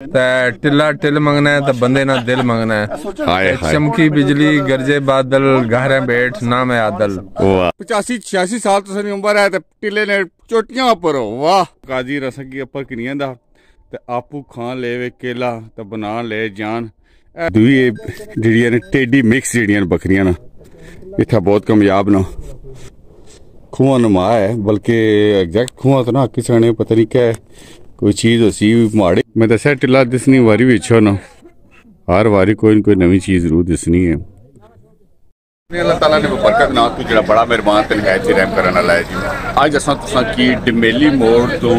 टिल्ला till मंगना है तो बंदे ना दिल मंगना है। चमकी बिजली गरजे बादल गहरे बैठ ना मैं आदल। 85-86 साल तो सारी उम्र है, टिले ने चोटियां उपर वाह काजी रसगी उपर किनिया दा ते आपू खान ले वे केला ते बना ले जान। दुई जिहड़ियां ने टेडी मिक्स जिहड़ियां बकरियां ना इत्थे बहुत कामयाब ना। खुआ नमा है बल्कि एग्जैक्ट खुआ तो ना किसी ने पता नहीं क्या कोई चीज होसी माड़ी। मैं दस्या टिल्ला दिसनी वारी भी अच्छा ना, हर वारी कोई न कोई नवी चीज जरूर दिसनी है। अल्लाह ताला ने बरकत ना तू जो बड़ा मेहरबान ते है च रहम करन वाला है जी। अज असां तुसां की डमेली मोड़ तो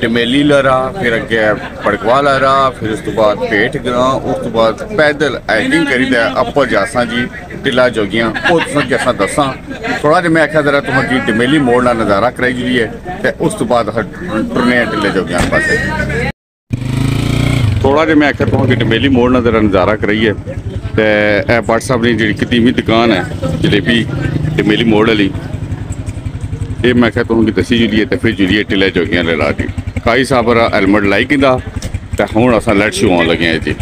डमेली लरा फिर अगे पड़कवा लरा फिर उस तो बाद पेट ग्रां उस तो बाद पैदल हाइकिंग करी दे अपर जासा जी टिल्ला जोगियां वो तुसां की असां दसां। थोड़ा जिहा मैं आख्या जरा तुहां की डमेली मोड़ का नज़ारा कराई जी ते उस तो बाद अस टुरने टिल्ले जोगियां पासे। थोड़ा जिहा मैं आख्या तुहां की डमेली मोड़ का जरा नज़ारा कराइए ते भट्ट साहब ने जी कदीमी दुकान है जलेबी डमेली मोड़ वाली ये मैं क्या तुम दसी जुलिए तो फिर जुलिए टिल्ले जोगियां ले ला दी। काई साहब हेलमेट लाई किंदा ते हुण असां लेट शो आउण लगे हैं जी।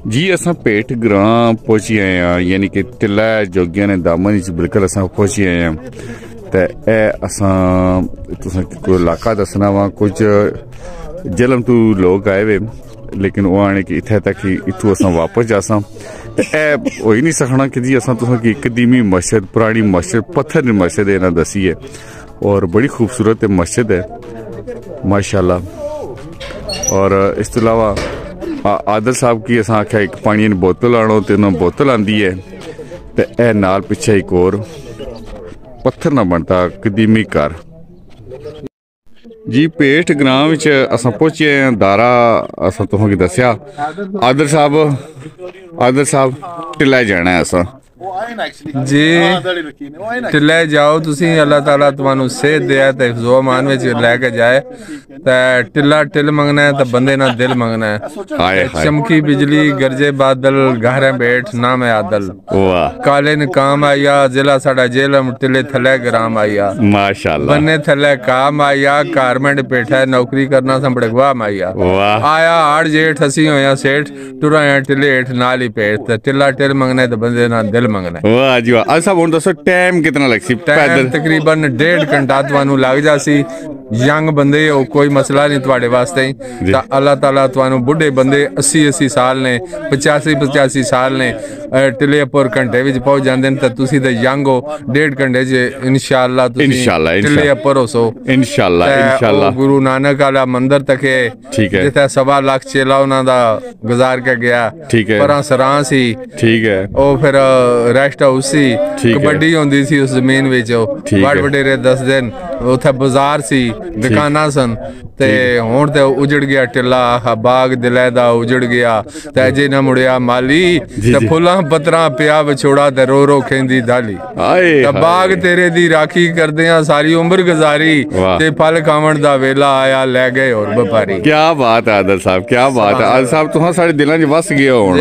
जी असां पेट ग्रां पहुंची आए हैं, यानी कि टिल्ला जोगियां ने दामन बिल्कुल असां पहुंची आए हैं। तो कोई इलाका दसना वा कुछ जलम तू लोग आए वे लेकिन वो आने कि इत्थे तक ही इतू असां वापस जासां। हो ही नहीं सकना कि जी असां तुसां की कदीमी मस्जिद पुरानी मस्जिद पत्थर की मस्जिद है ना दसी है और बड़ी खूबसूरत मस्जिद है माशाल्लाह। और इस तो अलावा आदल साहब की असां आख्या एक पानी बोतल आनो तो उन्होंने बोतल आंदी है तो ए नाल पिछे एक और पत्थर ना बनता कदीमी घर जी। पेट ग्रां विच असां पहुंचे हैं दारा असां तुहां की दस्या आदल साहब टिल्ला जाना है असां जी टिल्ले जाओ तुसी अल्लाह ताला तुहानू सेहत दिया ते हिफ्ज़ो अमान विच लेके जाए ते टिल्ला टिल मंगना है तो बंदे ना दिल मंगना है। चमकी बिजली गरजे बादल गहरे बैठ ना मैं आदल। काले ने काम आया जिला साडा जेलम टिल्ले थले ग्राम आया माशाल्लाह। बन्ने थले काम आया कारमेंट पेठा नौकरी करना संभड़े वाम आया आया आड़ जेठ हसी होया सेठ टुरा टिल्ले हेठ नाल ही पेट टिल्ला टिल मंगना है तो बंदे ना दिल मंगना है। वाह जी वाह। अच्छा हुण दसो टाइम कितना लग सी? टाइम तकरीबन 1.5 घंटा तुहानू लग जासी यंग बंदे हो कोई मसला नहीं ਤੁਹਾਡੇ वास्ते ਤਾਂ ਅੱਲਾਹ ਤਾਲਾ ਤੁਹਾਨੂੰ ਬੁੱਢੇ ਬੰਦੇ 80 ਸਾਲ ਨੇ 85 ਸਾਲ ਨੇ ਟਿਲੇ ਪਰ ਘੰਟੇ ਵਿੱਚ ਪਹੁੰਚ ਜਾਂਦੇ ਨੇ ਤਾਂ ਤੁਸੀਂ ਤੇ ਯੰਗ ਹੋ 1.5 ਘੰਟੇ 'ਚ ਇਨਸ਼ਾਅੱਲਾ ਤੁਸੀਂ ਟਿਲੇ ਪਰ ਹੋਸੋ ਇਨਸ਼ਾਅੱਲਾ ਗੁਰੂ ਨਾਨਕ ਵਾਲਾ ਮੰਦਰ ਤੱਕ ਹੈ ਜਿੱਥੇ 1.25 ਲੱਖ ਚੇਲਾ ਉਹਨਾਂ ਦਾ ਗੁਜ਼ਾਰ ਕੇ ਗਿਆ ਪਰਾਂ ਸਰਾਂ ਸੀ ਉਹ ਫਿਰ ਰੈਸਟ ਹਾਊਸ ਸੀ ਕਬੱਡੀ ਹੁੰਦੀ ਸੀ ਉਸ ਜ਼ਮੀਨ ਵਿੱਚ ਵੱਡ ਵਡੇਰੇ ਦੱਸਦੇ ਨੇ ਉੱਥੇ ਬਾਜ਼ਾਰ ਸੀ ਦੁਕਾਨਾਂ ਸਨ ਤੇ ਹੁਣ ਤੇ ਉਜੜ ਗਿਆ ਟਿੱਲਾ ਬਾਗ ਦਿਲੇ ਦਾ ਉਜੜ ਗਿਆ ਤੇ ਅਜੇ ਨਾ ਮੁੜਿਆ ਮਾਲੀ ਤੇ ਫੁੱਲਾਂ ਪੱਤਰਾਂ ਪਿਆ ਵਿਛੋੜਾ ਤੇ ਰੋ ਰੋ ਖੇਂਦੀ ਦਾਲੀ ਤੇ ਬਾਗ ਤੇਰੇ ਦੀ ਰਾਖੀ ਕਰਦੇ ਆ ਸਾਰੀ ਉਮਰ ਗੁਜ਼ਾਰੀ ਤੇ ਫਲ ਖਾਵਣ ਦਾ ਵੇਲਾ ਆਇਆ ਲੈ ਗਏ ਹੋਰ ਵਪਾਰੀ ਕੀ ਬਾਤ ਹੈ ਆਦਲ ਸਾਹਿਬ ਕੀ ਬਾਤ ਹੈ ਆਦਲ ਸਾਹਿਬ ਤੁਸੀਂ ਸਾਡੇ ਦਿਲਾਂ 'ਚ ਵਸ ਗਏ ਹੋ ਹੁਣ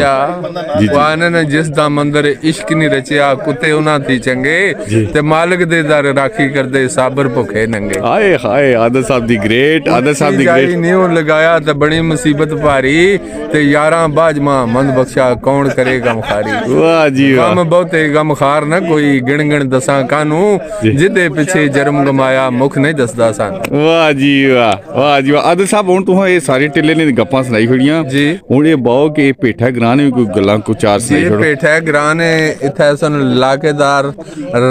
ਵਾਹਨ ਨੇ ਜਿਸ ਦਾ ਮੰਦਰ ਇਸ਼ਕ ਨਹੀਂ ਰਚਿਆ ਕੁੱਤੇ ਉਹਨਾਂ ਦੀ ਚੰਗੇ ਤੇ ਮਾਲਕ ਦੇ ਦਰ ਰਾਖੀ ਕਰਦੇ ਸਾਬਰ ਭੁੱਖੇ ਨੰਗੇ ਹਾਏ ਹਾਏ ਆਦਲ ਸਾਹਿਬ ਦੀ ਗ੍ਰੇਟ ਆਦਲ ਸਾਹਿਬ ਦੀ ਗ੍ਰੇਟ ਨਿਉ ਲਗਾਇਆ ਤੇ ਬੜੀ ਮੁਸੀਬਤ ਭਾਰੀ ਤੇ ਯਾਰਾਂ ਬਾਜਮਾ ਮੰਦ ਬਖਸ਼ਾ ਕੌਣ ਕਰੇ ਗਮਖਾਰੀ ਵਾਹ ਜੀ ਵਾਹ ਗਮ ਬਹੁਤੇ ਗਮਖਾਰ ਨਾ ਕੋਈ ਗਿਣ ਗਿਣ ਦਸਾਂ ਕਾਨੂੰ ਜਿੱਦੇ ਪਿੱਛੇ ਜਰਮ ਗਮਾਇਆ ਮੁਖ ਨਹੀਂ ਦੱਸਦਾ ਸਨ ਵਾਹ ਜੀ ਵਾਹ ਆਦਲ ਸਾਹਿਬ ਹੁਣ ਤੁਸੀਂ ਇਹ ਸਾਰੇ ਟਿੱਲੇ ਨੇ ਗੱਪਾਂ ਸੁਣਾਈ ਖੜੀਆਂ ਜੀ ਹੁਣ ਇਹ ਬਾਓ ਕਿ ਪੇਠਾ ਗਰਾਂ ਨੇ ਕੋਈ ਗੱਲਾਂ ਕੋ ਚਾਰ ਸੁਣਾਈ ਛੜੋ ਪੇਠਾ ਗਰਾਂ ਨੇ ਇੱਥੇ ਸਨ ਲਾਕੇਦਾਰ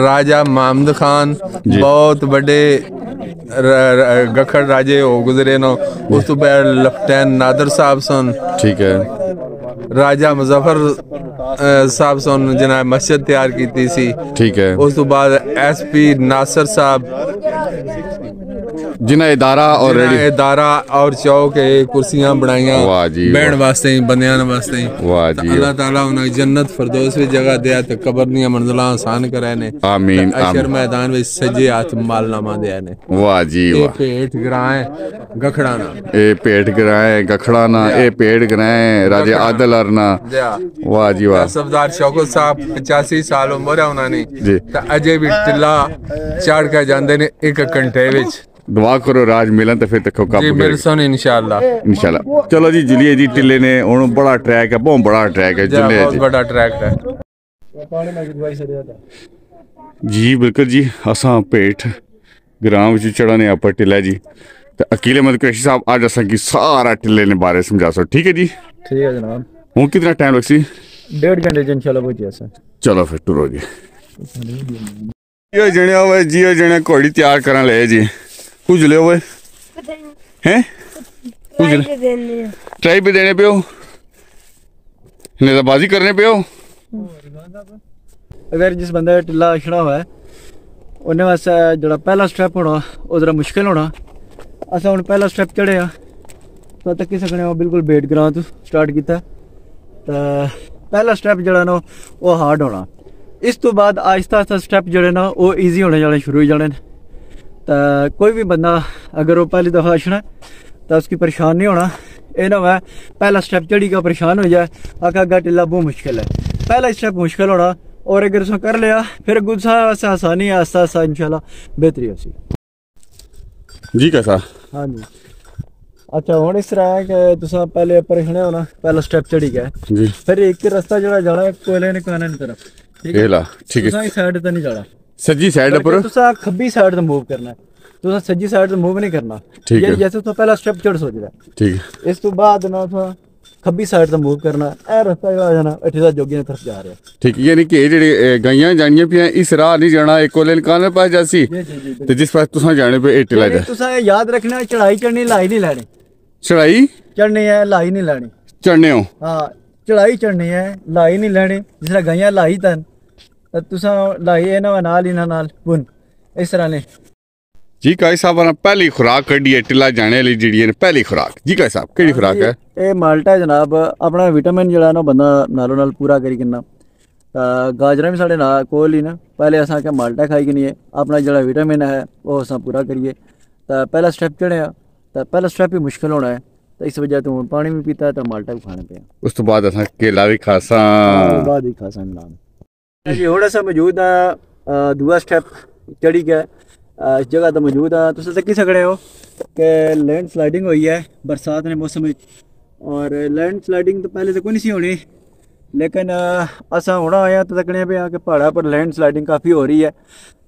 ਰਾਜਾ ਮੁਹੰਮਦ ਖਾਨ ਬਹੁਤ ਵੱਡੇ गखड़ राजे हो गुजरे नो उस तो बाद लेफ्टिनेंट नादर साहब सन ठीक है राजा मुजफ्फर साहब सन जिन्हें मस्जिद तैयार की सी ठीक है उस तो बाद SP नासिर साहब जिन्हें इदारा और चौक कुर्सियां बनाइया बैठने वास्ते बंदियां वास्ते अल्लाह ताला उन्हें जन्नत फिरदौस में जगह दिया तो कब्र दी मंजिलां आसान कराए ने आमीन अशर मैदान में सज्जे हाथ मालनामा दिया ने वाह जी वाह पेट गिराए गखड़ाना ए पेट गिराए गखड़ाना ए पेट गिराए राजे आदल अरना वाह जी वाह सरदार शौकत साहब 85 साल उम्र है उन्होंने अजे भी टिल्ला चढ़ के जाते ने 1 घंटे विच दुआ करो राज मिलन तो फिर देखो कब मिलसन इंशाल्लाह चलो जी जुलिए जी टिल्ले ने हुन बड़ा ट्रैक है बहुत बड़ा ट्रैक है जुलिए बहुत बड़ा ट्रैक है जी बिल्कुल जी असा पेट ग्राम विच चढ़ाने अपर टिल्ला जी तो अकीले मत कृषि साहब आज असा की सारा टिल्ले ने बारे समझा सो ठीक है जी ठीक है जनाब हुन कितना टाइम लगसी 1.5 घंटे इंशाल्लाह पहुंचे असा चलो फिर टुरो जी जियो जने घोड़ी तैयार करन ले जी कुछ ले हुए हैं ट्राई भी देने पे हो नेजाबाजी करने पे हो अगर जिस बंदे टिल्ला छड़ा हुआ है उन्हें वास्ते जो पहला स्टेप होना वो जरा मुश्किल होना असा हम पहला स्टेप चढ़े तो तक सकने बिल्कुल बेट ग्रां तो स्टार्ट किया तो पहला स्टेप जो ना वो हार्ड होना इस तो बाद आहिस्ता आहिस्ता स्टेप जोड़े ना वो ईजी होने जाने शुरू हो जाने तो कोई भी बंदा अगर वो पहली दफ़ा छड़ा तो उसकी परेशान नहीं होना ये ना हुआ पहला स्टेप चढ़ी का परेशान हो जाए आका आगा टिल्ला बहुत मुश्किल है पहला स्टेप मुश्किल होना और अगर उसने कर लिया फिर गुस्सा से आसानी है आस्ता आस्ता इंशाल्लाह बेहतरी होती जी कैसा हाँ जी अच्छा हूँ इस तरह है कि तुसा पहले परेशान होना पहला स्टेप चढ़ी गया जी फिर एक रास्ता जो जाना कोयले ने काने की तरफ ठीक है साइड तो नहीं जाना सज्जी साइड पर तुसा खब्बी साइड तो मूव करना है तुसा सज्जी साइड तो मूव नहीं करना ठीक है जैसे तो पहला स्टेप चढ़ सोच रहा है ठीक है इस तो बाद ना तो खब्बी साइड तो मूव करना है रास्ता जो जाना इठे दा जोगी की तरफ जा रहा है ठीक है यानी कि जेडी गाइयां जानियां पियां इस राह नहीं जाना एक कोले काने पास जासी ते जिस पास तुसा जाने पे टिला जा तुसा याद रखना चढ़ाई चढ़नी लाई नहीं लेनी चढ़ाई चढ़नी है लाई नहीं लेनी चढ़ने हो हां चढ़ाई चढ़नी है लाई नहीं लेनी जिसरा गाइयां लाई तन तुसा लाई है ना नाल ही नाल बुन इस तरह ने जी काई साहब ने पहली खुराक कड़ी है टिला जाने वाली जीड़ी ने पहली खुराक जी काई साहब केड़ी खुराक है ये माल्टा है जनाब अपना विटामिन जड़ा ना बंदा नालों नाल पूरा करी किन्ना गाजरा भी साढ़े ना कोल ही ना पहले असा क्या माल्टा खाई कि है अपना जड़ा विटामिन है वो असा पूरा करिए तो पहला स्टेप चढ़े तो पहला स्टेप भी मुश्किल होना है तो इस वजह तो पानी भी पीता है तो माल्टा भी खाने पे उस तो बाद असा केला भी खासा बाद ही खासा नाम जी हुण असा मौजूद है दूआ स्टेप चढ़ी गया इस जगह तो मौजूद है तुम तकी सकते हो कि लैंड स्लाइडिंग हुई है बरसात ने मौसम और लैंड स्लाइडिंग तो पहले तो कोई नहीं सी होनी लेकिन असा होना आया तो तकने पे कि पहाड़ा पर लैंड स्लाइडिंग काफ़ी हो रही है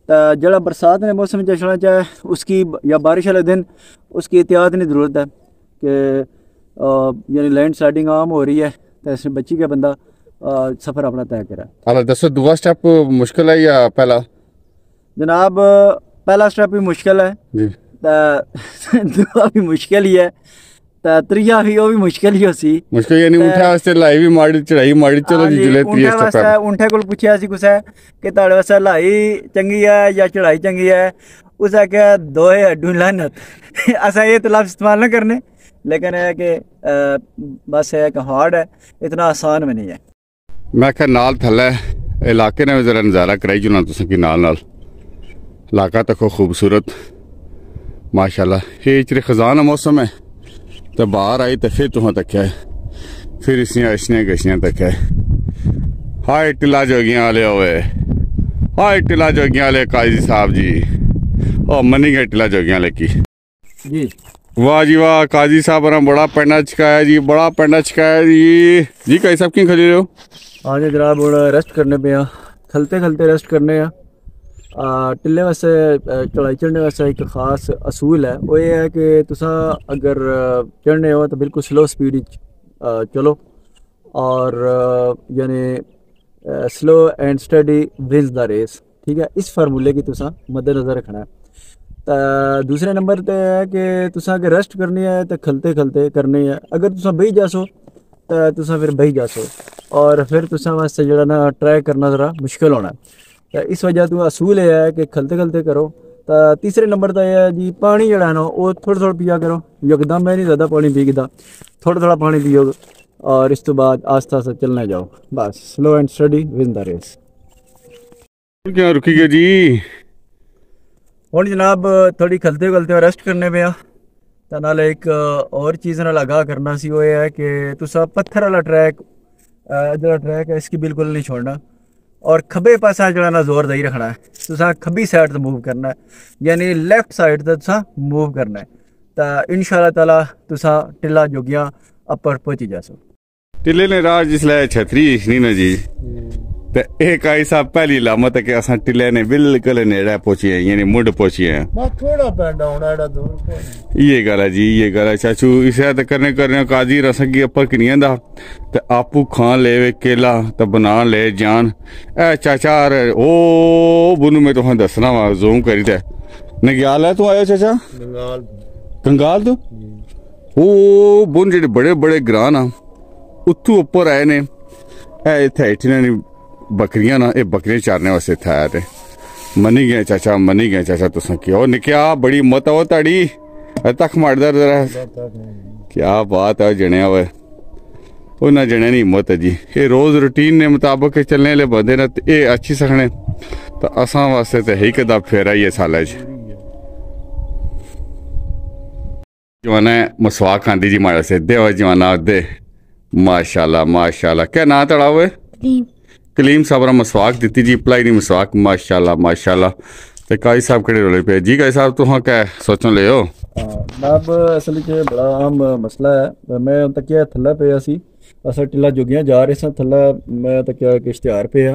तो जड़ा बरसात ने मौसम चलना चाहे उसकी या बारिश वाले दिन उसकी एहतियात नहीं ज़रूरत है कि यानी लैंड स्लाइडिंग आम हो रही है तो इसमें बची के बंदा सफ़र अपना तय करे। हाल दसो दूसरा स्टेप मुश्किल है या पहला? जनाब पहला स्टेप भी मुश्किल है जी, दूसरा भी मुश्किल ही है तो त्रीया भी वो भी मुश्किल ही होसी। मुश्किल यानी ऊँठे वास्ते लाई भी माड़ी चढ़ाई माड़ी, चलो जी जिले त्रीया स्टेप है। ऊँठे को पूछा सी कुछ कि ताड़े वास्ते लाई चंगी है या चढ़ाई चंगी है, उस आख्या दोए अड्डू लानत असा ये तो लफ्ज़ इस्तेमाल न करने, लेकिन है कि बस है कि हार्ड है, इतना आसान भी नहीं है। मैं क्या नाल थल्ले इलाके ने जरा नज़ारा कराई जुना तुसें कि नाल नाल इलाका तको खूबसूरत माशाल्लाह। ये इचरे खजाना मौसम है तो बाहर आई तो फिर तुहां तक है, फिर इसियां अशनियां गशनियां तक है। हाय टिला जोगियां वाले होए, हाय टिला जोगियां वाले काजी साहब जी, ओ मनी गए टिला जोगियां वाले की जी। वाह जी वाह, काजी साहब ने बड़ा पेंडा छिकाया जी, बड़ा पेंडा छिकाया जी। जी काजी साहब क्यों खड़ी रहे हो? हाँ जी जनाब रेस्ट करने पे खलते खलते रेस्ट करने टिल्ले वास्ते चढ़ाई चढ़ने वास्ते एक खास असूल है, वो ये है कि तुसा अगर चढ़ने हो तो बिल्कुल स्लो स्पीड चलो और यानी slow and steady wins the race, ठीक है। इस फार्मूले की तुसा मद्देनज़र रखना है। तो दूसरे नंबर पे है कि तुसा अगर रेस्ट करनी है तो खलते खलते करनी है, अगर तुसा बही जासो तो तुसा फिर बही जासो और फिर तुसा वास्ते जरा ना ट्रैक करना ज़रा मुश्किल होना है। तो इस वजह तो असूल ये है कि खलते खलते करो। तो तीसरे नंबर तो यह है जी पानी जड़ा ना वो थोड़ा थोड़ा पिया करो, यकदम में नहीं ज़्यादा पानी पीगदा, थोड़ा थोड़ा पानी पियो और इस तो बाद आस्ता आस्ता चलने जाओ, बस slow and steady win the race. क्या रुकी गया जी? और जनाब थोड़ी खलते खलते रेस्ट करने पे तो नाल एक और चीज़ ना लगा करना सी, वो ये है कि तुसा पत्थर वाला ट्रैक जो ट्रैक है इसकी बिल्कुल नहीं छोड़ना और खब्बे पासा जो ना जोर दही रखना है। तुसा खब्बी साइड तो मूव करना है, यानी लेफ्ट साइड तो तुसा मूव करना है। तो इंशाल्लाह ताला तुसा टिल्ला जोगियां अपर पहुंची जासो। टिल्ले ने राज जिसले छतरी नहीं ना जी, तो एक आई साहब पहली लामत है कि असा टिल्ले ने बिल्कुल नेड़े पहुंची है, यानी मुंड पहुंची है। थोड़ा पैंडा होना एड़ा दूर ये गल है जी, ये गल है चाचू। इसे तो करने करने काजी रसगी अपर किनिया दा ते आपू खान ले केला तो बना ले जान। ए चाचा ओ बुनू में तुहां दसना वा जूम करी ते नग्याल है तू आयो चाचा? कंगाल तो ओ बुन जेडे बड़े बड़े ग्रां ना उत्थू ऊपर आए ने। ए इत्थे इतने बकरियां ना, ये बकरियां चारने वास्ते इत्थे आया ते मनी गए चाचा, मनी गए चाचा। तुसा क्या निकया बड़ी मत हो ताड़ी तक मारदा जरा, क्या बात है जने हुए उन्हें जने नहीं हिम्मत है जी। ये रोज रूटीन ने मुताबिक चलने वाले बंदे ने ये अच्छी सकने तो असा वास्ते तो ही कदा फेरा ही है साल जवाना मसवाक आंदी जी माड़ा से दे जवाना दे माशाल्लाह माशाल्लाह। क्या ना तड़ा हुए कलीम साहब ने मसवाक दी जी, भलाई नहीं मसवाक माशाल्लाह माशाल्लाह। तो काजी साहब कड़े रोले पे जी? काजी साहब तुम क्या सोचो ले हो? जनाब असल च बड़ा आम मसला है। मैं तकिया थल्ला पे सी, अस टिल्ला जोगियां जा रहे सन थल्ला, मैं तकिया कि इश्तिहार पे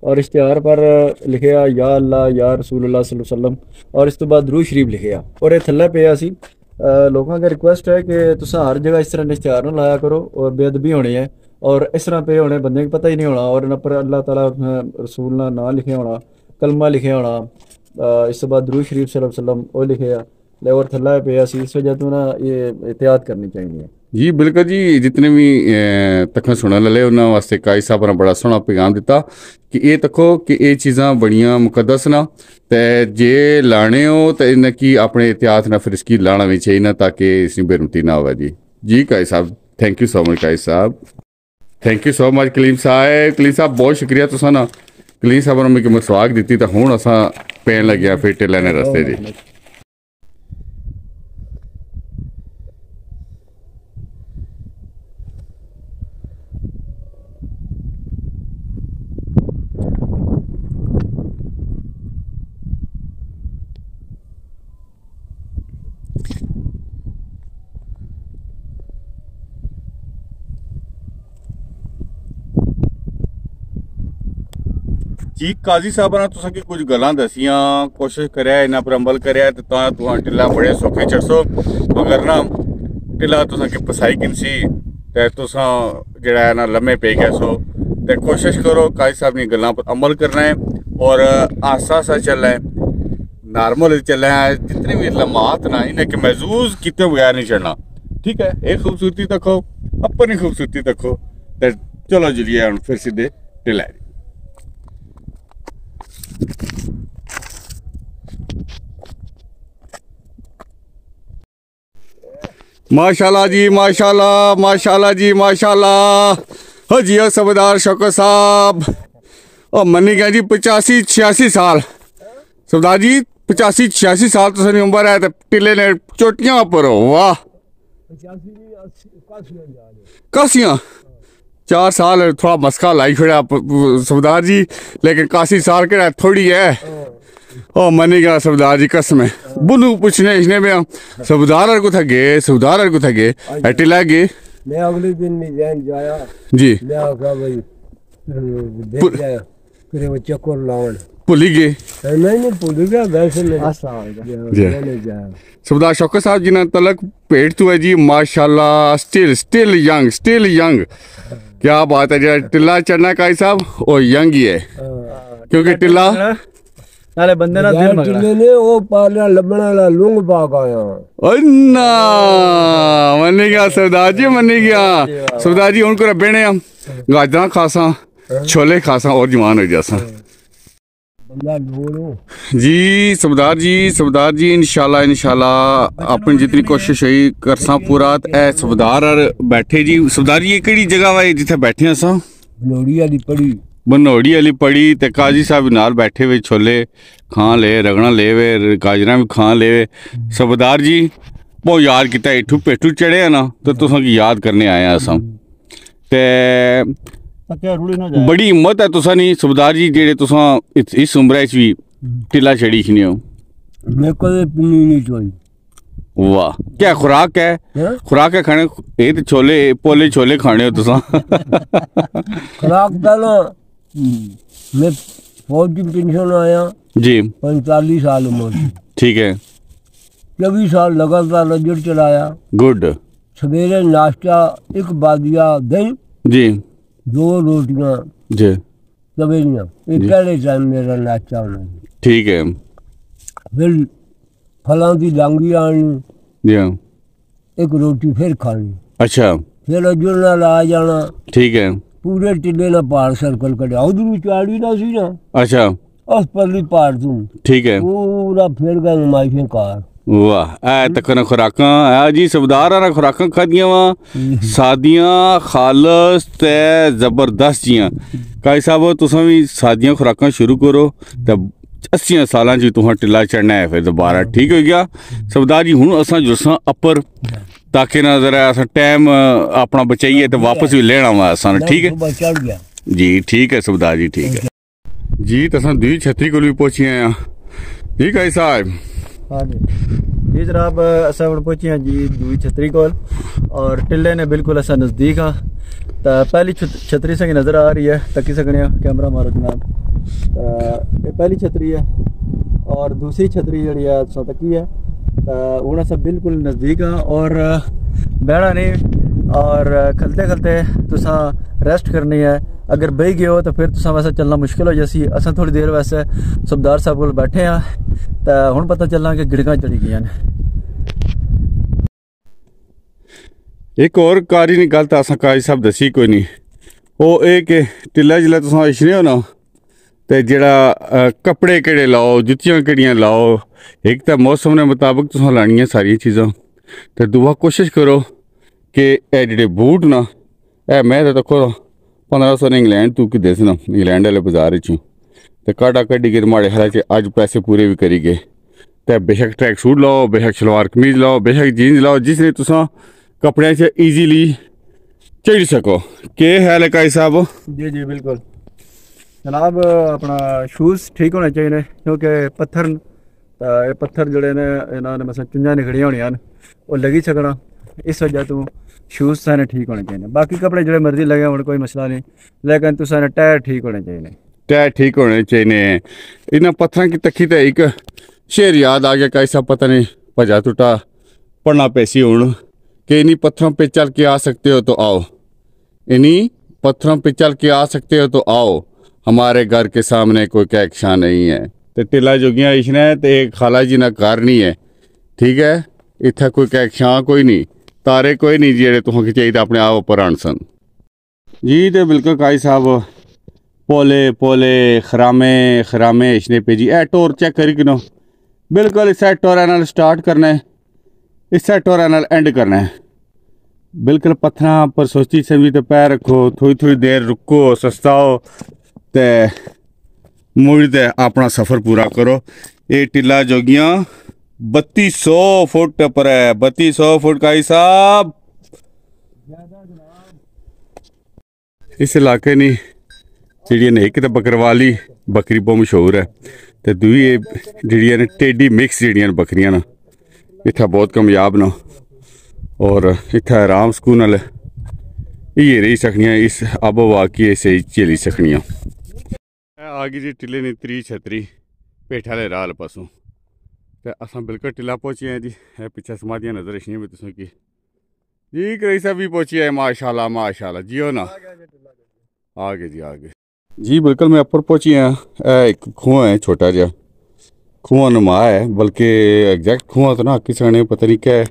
और इश्तिहार पर लिखे या अल्लाह या रसूलुल्लाह सल्लल्लाहु अलैहि वसल्लम और इस तो बाद दरूद शरीफ लिखे और ये थल्ला पे सी। लोगों का रिक्वेस्ट है कि तुसा हर जगह इस तरह इश्तिहार ना लाया करो और बेअदबी होनी है और इस तरह पे होने बंदे को पता ही नहीं होना और इन पर अल्लाह ताला रसूल ना नाम लिखे होना, कलमा लिखे होना, इस तो बाद दरूद शरीफ सल्लल्लाहु अलैहि वसल्लम वो लिखे और थल्ला पे सी। इस वजह तो ना ये एहतियात करनी चाहिए जी। बिल्कुल जी, जितने भी तक सुनने लगे उन्होंने वास्ते काजी साहब ने बड़ा सोहना पैगाम दिता कि ये तको कि ये चीज़ां बड़ियां मुकदस ना ते जे लाने हो तो इनकी अपने एहतियात ना फिर इसकी लाना भी चाहिए ना ताकि इसकी बेरुमती ना हो जी। जी Qazi sahab thank you so much Qazi sahab, thank you so much Kaleem sahab. Kaleem साहब बहुत शुक्रिया तुसा ना कलीम साहब ने मिगी मसवाक दी तो हूँ असा पैन लग्या फिर टिल्ले ने रस्ते जी। जी काजी साहब ने तुसा की कुछ गल्लां दसियां, कोशिश करया इन्हां पर अमल करया ते तां तुहां टिल्ला बड़े सौखे चढ़सो, मगर ना टिल्ला तुसा की फसाई किनसी ते तुसा जेड़ा है ना लम्हे पे गए सो। ते कोशिश करो काजी साहब नी गल्लां पर अमल करना है और आस्ता आस्ता चलना है, नॉर्मल चलना है। जितने भी लम्हात ना इन्हें के महसूस किते बगैर नहीं चढ़ना, ठीक है। एक खूबसूरती तको, अपनी खूबसूरती तको, ते चलो जलिए हम फिर सीधे टिल्ला। माशाल्लाह जी माशाल्लाह, माशाल्लाह जी माशाल्लाह। जी सबदार शौकत साहब और मनी गया जी 85-86 साल। सबदार जी 85-86 साल तुसां दी उम्र है ते टिल्ले ने चोटियां उपर हो, वाह। कासियां 4 साल थोड़ा मस्का लाई छोड़ा सबदार जी, लेकिन कासी साल के थोड़ी है। ओ मनी गया सबदार जी कसम है। बुनू पूछने इसने में सबदार को था गए, सबदार को था गए टिल्ला गए। मैं अगले दिन में जैन जाया जी, मैं आखा भाई देख जाया फिर वो चक्कर लावन भूली गए। नहीं भूल गया वैसे नहीं जाया। सरदार शौकत साहब जिन्हें तलक पेट तो है जी माशाल्लाह, स्टिल यंग। क्या बात है। जो टिल्ला चढ़ना काई साहब वो यंग ही है, क्योंकि टिल्ला नाले बंदे ना दिल मगना ने वो पालना लबना वाला लुंग पाक आया। अन्ना मनी गया सरदार जी, मनी गया सरदार जी। उनको रबेने गाजरा खासा, छोले खासा और जवान हो जासा जी। सबदार जी इंशाल्लाह अपनी जितनी कोशिश हुई करसा पूरा। ए सबदार बैठे जी। सबदार जी केड़ी जगह है जिथे बैठे असा? बनोड़ी वाली पड़ी ते काजी साहब नाल बैठे हुए, छोले खां ले, रगड़ा ले वे, गाजरा भी खां ले वे। सबदार जी बहुत याद किया, इठू पेठू चढ़े ना तो तुसा की याद करने आए असा ते बड़ी हिम्मत है तुसा नी सबदार जी, जेड़े तुसा इस उम्र च भी टिल्ला चढ़ी खने हो। मैं कदे पीनी नहीं चोई। वाह, क्या खुराक है? खुराक है खाने ये तो छोले पोले छोले खाने हो तुसा। खुराक डालो। मैं फौज की पेंशन आया जी, 45 साल उम्र, ठीक है। 24 साल लगातार लजर चलाया। गुड। सवेरे नाश्ता एक बादिया दही जी, 2 रोटियां जी सवेरियां, एक पहले टाइम मेरा नाश्ता होना। ठीक है। फिर फलों की डांगी आनी, जी एक रोटी फिर खानी। अच्छा, फिर अजर नाल आ जाना। ठीक है। पूरे टिल्ले ना पहाड़ सर्कल कटे उधर चाड़ी ना सी ना। अच्छा, उस परली पहाड़ तू ठीक है। पूरा फिर गए नुमाइशें कार। वाह, ऐ तक ना खुराकां ऐ जी सबदार ना खुराकां खादियां वा सादियां खालस ते जबरदस्त जियां। काई साहब तुसां भी सादियां खुराकां शुरू करो ते 80 सालां च तुहां टिल्ला चढ़ना है फिर दोबारा, ठीक हो गया सबदार जी। हुण असां जुसां अपर ताकि ना जरा असां टाइम अपना बचाइए तो वापस भी लेना वा असां, ठीक है जी। ठीक है सबदार जी, ठीक है जी। तसां दुई छतरी कोल भी पहुंची आया ठीक है साहब। हाँ जी जनाब, असा हम पहुंचे हैं जी दूई छतरी कोल और टिल्ले ने बिल्कुल असा नज़दीक हाँ। तो पहली छतरी से नज़र आ रही है, तकी सकने कैमरा मारो जनाब। ये पहली छतरी है और दूसरी छतरी जी है तकी है। तो हूँ अस बिल्कुल नज़दीक हाँ और बहना नहीं और खलते खलते तुसा रेस्ट करनी है। अगर बही गए हो तो फिर तुसा वैसे चलना मुश्किल हो जैसी। असा थोड़ी देर वैसे सबदार साहब को बैठे हाँ तो हुण पता चलना कि गिड़कां चढ़ी गई ने। एक और कारी नी गल तो असा काजी साहब दसी कोई नहीं। वो एक टिल्ला जिला तुसा इछने हो ना तो जड़ा कपड़े केड़े लाओ, जुत्तियां केड़ियां लाओ। एक तो मौसम ने मुताबिक तुसा लानियां सारियां चीज़ां, तो दूआ कोशिश करो कि ए जेड़े बूट ना ए मैं तो देखो 1500 ने इंग्लैंड तू कि दसना इंग्लैंड वाले बाजार चूँ तो काटा कड्डी के माड़े हाल च अज पैसे पूरे भी करी गए। तो बेशक ट्रैक सूट लाओ, बेशक शलवार कमीज लाओ, बेशक जीन्स लाओ, जिसने तुसा कपड़े च ईजीली चढ़ी सको। के हाल है काई साहब? जी जी बिल्कुल जनाब, अपना शूज़ ठीक होने चाहिए क्योंकि पत्थर जोड़े ने इन्होंने मतलब चुंजा निकलियां होनियां वो लगी सकना, इस वजह तो शूज़ सारे ठीक होने चाहिए। बाकी कपड़े जो मर्जी लगे होने कोई मसला नहीं, लेकिन तुम सारे टायर ठीक होने चाहिए। टायर ठीक होने चाहिए। इन्हें पत्थर की तखी तो एक शेर याद आ गया, कैसा पता नहीं भजा टूटा पढ़ना पैसी हूँ कि इन्हीं पत्थरों पे चल के आ सकते हो तो आओ, इन्हीं पत्थरों पे चल के आ सकते हो तो आओ, हमारे घर के सामने कोई कैक्शा नहीं है। तो टिला जोगियाँ इसने तो एक खाला जी ना घर नहीं है, ठीक है, इतना कोई कैक्शा कोई नहीं, तारे कोई नहीं जेड़े तुसें चाहिए अपने आप उपर आन सन जी। तो बिल्कुल काई साहब पोले पोले खरामे खरामे इसने पे जी ए टोर चेक करी किनो बिल्कुल इस टोर नाल स्टार्ट करना है, इस टोर नाल एंड करना है। बिल्कुल पत्थर पर सोची समझी तो पैर रखो, थोड़ी थोड़ी देर रुको, सस्ताओ ते मुड़ दे अपना सफ़र पूरा करो। ये टिला जोगियाँ 3200 फुट पर है, 3200 फुट का हिसाब। इस इलाके नी जी ने एक तो बकरवाली बकरी बहुत मशहूर है, तो दूई जी ने टेडी मिक्स जी बकरियां ना इतना बहुत कामयाब ना, और इतना आराम सुकून नाल ये रही सकनियां, इस आबो हवा की सही झेली सकनियां। आ गई जी टिले ने 3 छतरी पेठ आले राह पासों, तो अस बिल्कुल टिला पहुंचे हैं जी। है पिछले समाधियां नजर रही भी तुसें की जी, कई सब भी पहुंची है माशाल्लाह माशाल्लाह जियो ना, आ गए जी आ गए जी। बिल्कुल मैं ऊपर पहुंची हाँ, एक खूह है छोटा जहा, खूह नुमा है, बल्कि एग्जैक्ट खूह तो ना आखी सकने, पता नहीं क्या है,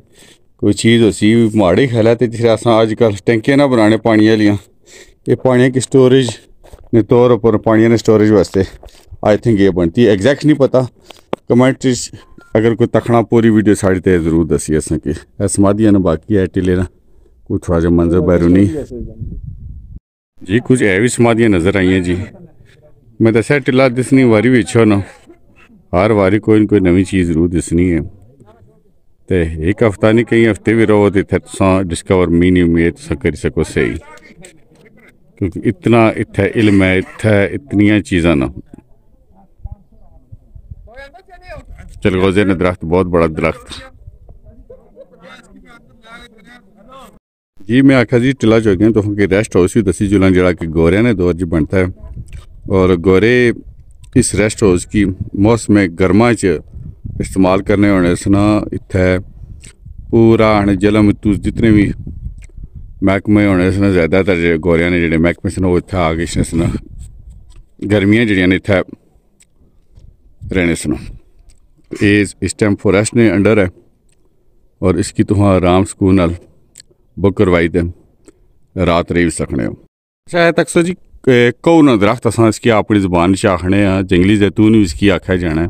कोई चीज़ उसी माड़ी ख्याल है। तो जिस अस अजकल टैंकियां ना बनाने पानी वालियां, ये पानी की स्टोरेज ने तौर पर पानी ने स्टोरेज वास्ते आई थिंक ये बनती है, एग्जैक्ट नहीं पता। कमेंट अगर कोई तखना पूरी वीडियो साड़ी तो जरूर दसी असें कि समाधियां न बाकी है टिले ना कोई थोड़ा जहा मंजर बैरूनी जी। कुछ है भी समाधियां नज़र आई हैं जी। मैं दसा टिला दिसनी वारी भी इच्छा ना, हर वारी कोई ना कोई नवी चीज़ जरूर दिसनी है। तो एक हफ्ता नहीं कई हफ्ते भी रहो तो इतना तुम डिस्कवर मीनी उम्मीद तुम करी सको सही, क्योंकि इतना इतना इल्म है, इतना इतनिया चीज़ा ना। चलगोजे ने दरख्त बहुत बड़ा दरख्त जी। मैं आखा जी टिला चौकियां तुम कि रेस्ट हाउस भी दसी जुला जरा कि गोरिया ने दौर च बनता है, और गोरे इस रेस्ट हाउस की मौसम गर्मा च इस्तेमाल करने होने सना। इत्थे पूरा जलम तूस जितने भी महकमे होने सना, ज़्यादातर जो गोरिया ने जोड़े महकमे सन वो इत्थे आ गए सना, गर्मियाँ जड़ियाँ ने इत्थे रहने सना। इस टाइम फॉरेस्ट ने अंडर है, और इसकी तुम आराम सुकून नाल बुक करवाई दे रात रही भी सकने हो। शायद अक्सर जी कऊ ना दरख्त अस इसकी अपनी ज़ुबान च आखने, जंगली जैतून भी इसकी आख्या जाना है।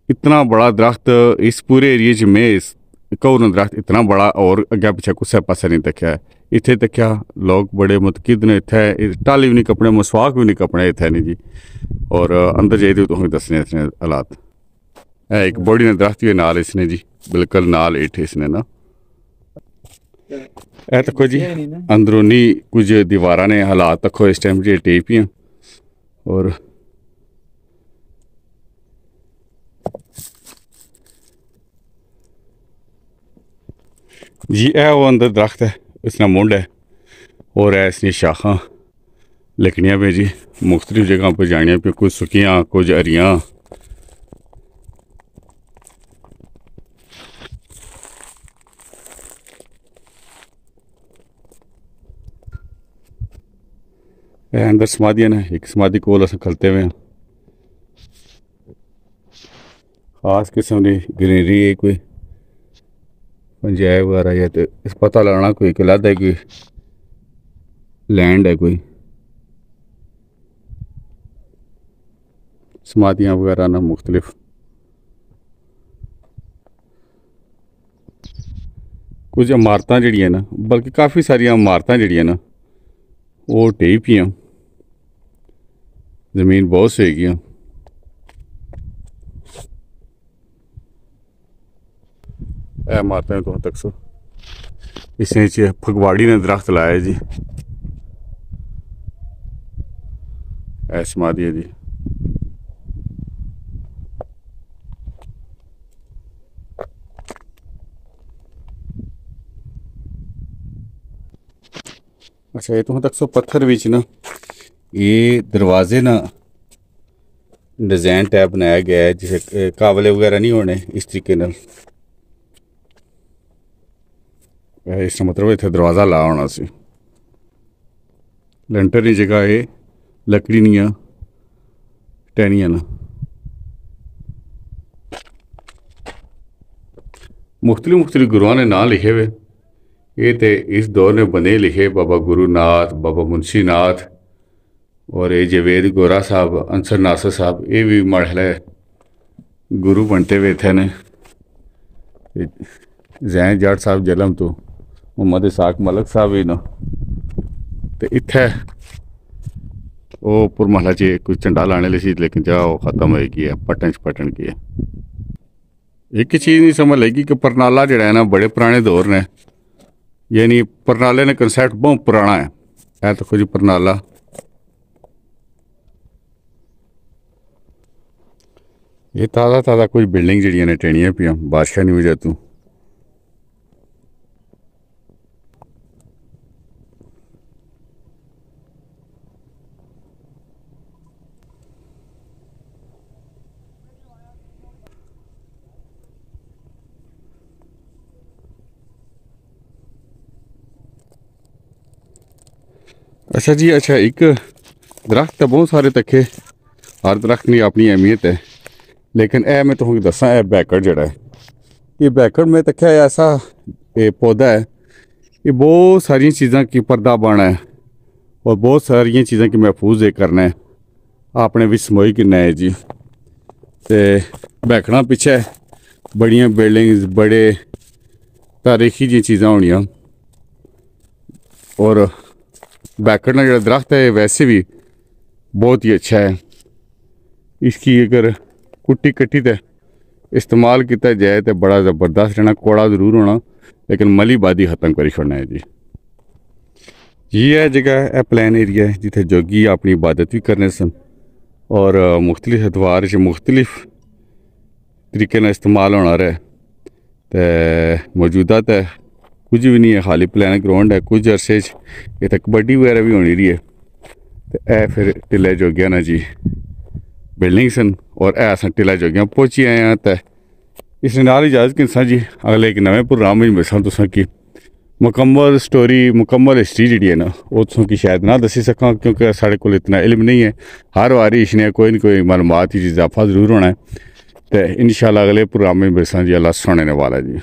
इतना बड़ा दरख्त इस पूरे एरिए च में इस कऊ ना दरख्त इतना बड़ा और अग्गे पिछे कुसै पासे नहीं तक्या है। इत्थे तक्या लोग बड़े मुतकिद ने, इत्थे टाली भी नहीं कपड़े, मसवाक भी नहीं कपड़े इत्थे नहीं जी। और अंदर जाइए तुम दसने इतने हालात है। एक बड़ी ने दरख्त भी नाल इसने जी, बिल्कुल नाल इठे इसने ना। ए तको जी अंदरूनी कुछ दीवारा ने हालात तको इस टाइम जी टेपियां, और जी ए वो अंदर दरख्त है, इसना मुंड है, और है इसकी शाखा लकड़ियाँ पे जी मुख्तलिफ जगह पर जानिया पे, कुछ सुखियाँ कुछ हरियाँ। अंदर समाधियां ने, एक समाधि कोल अस खलते हुए हैं, खास किस्म की ग्रीनरी है, कोई पंजाब वगैरह या तो इस पता लाना कोई अलग है, कोई लैंड है, कोई समाधियां वगैरह ना मुख्तलिफ। कुछ इमारत जड़ियाँ ना, बल्कि काफ़ी सारिया इमारत जड़ियाँ ना वो ढेई पियां, जमीन बहुत सही। इमारतें तुम तक सो इस फगवाड़ी ने दरख्त लाया जी, समाधि है जी। अच्छा ये तुम तक सो पत्थर बिच ना, ये दरवाजे ना डिज़ाइन टाइप बनाया गया है जिसे कावले वगैरह नहीं होने इस तरीके नाल। इसका मतलब इत्थे दरवाज़ा ला होना सी। लेंटर की जगह ये लकड़ी दियां टहनियां न। मुख्तलिफ गुरुआं ने नाम लिखे हुए। ये तो इस दौर ने बंदे लिखे, बाबा गुरुनाथ, बाबा मुंशी नाथ और ये जवेद गोरा साहब, अंसर नासर साहब, ये भी मरहले गुरु बनते हुए थे ने। जैन जट साहब जलम तो मोहम्मद इसाक मलक साहब भी न। तो इत्थे वो पुरमहला च कुछ झंडा लाने ली सी, लेकिन जा वो खत्म हो गई है, पटन की है। एक चीज़ नहीं समझ लगी कि परनाला जड़ा है ना बड़े पुराने दौर ने, यानी परनाले ने कंसैप्ट बहुत पुराना है तो कुछ परनाला। ये ताज़ा कुछ बिल्डिंग जड़ियां ने टेनियां पियां बादशाह की वजह तू। अच्छा जी, अच्छा एक दरख्त तो बहुत सारे तके, हर दरख्त की अपनी अहमियत है, लेकिन ए मैं तुमको दसा है बैकड़ जड़ा है, ये बैकड़ में तक ऐसा ये पौधा है, ये बहुत सारी चीज़ों की पर्दा बना है और बहुत सारी चीज़ों की महफूज करना है, आपने भी समोई किन्ना है जी। तो बैकड़ा पिछे बड़िया बिल्डिंग्स, बड़े तारीखी जी चीज़ां होनियां। और बैकड़ का जो दरख्त है वैसे भी बहुत ही अच्छा है। इसकी अगर कुट्टी कट्टी तो इस्तेमाल किया जाए तो बड़ा ज़बरदस्त रहना, कौड़ा ज़रूर होना, लेकिन मली बादी ख़त्म करी छोड़ना है जी। ये है जगह, है प्लान एरिया है जिथे जोगी अपनी इबादत भी करने सन और मुख्तलिफ अतवार च मुख्तलिफ तरीके ना इस्तेमाल होना रहा। तो मौजूदा तो कुछ भी नहीं है, खाली प्लान ग्राउंड है। कुछ अरसे इतने कबड्डी वगैरह भी होनी रही है। तो यह फिर टिल्ले जोगिया ना जी बिल्डिंग सन और अस टिल्ला जोगिया पहुँची आए हैं। तो इस नाल इजाज़त किसा जी, अगले एक नवे प्रोग्राम में मिलसा तुसां की मुकम्मल स्टोरी, मुकम्मल हिस्ट्री जी है ना वो तुसां की शायद ना दसी सकां, क्योंकि साढ़े को इतना इल्म नहीं है। हर वारी इसने कोई ना कोई मालूमात इजाफा ज़रूर होना है। तो इंशाअल्लाह अगले प्रोग्राम में मिलसा जी। अल्लाह सुनने वाला जी।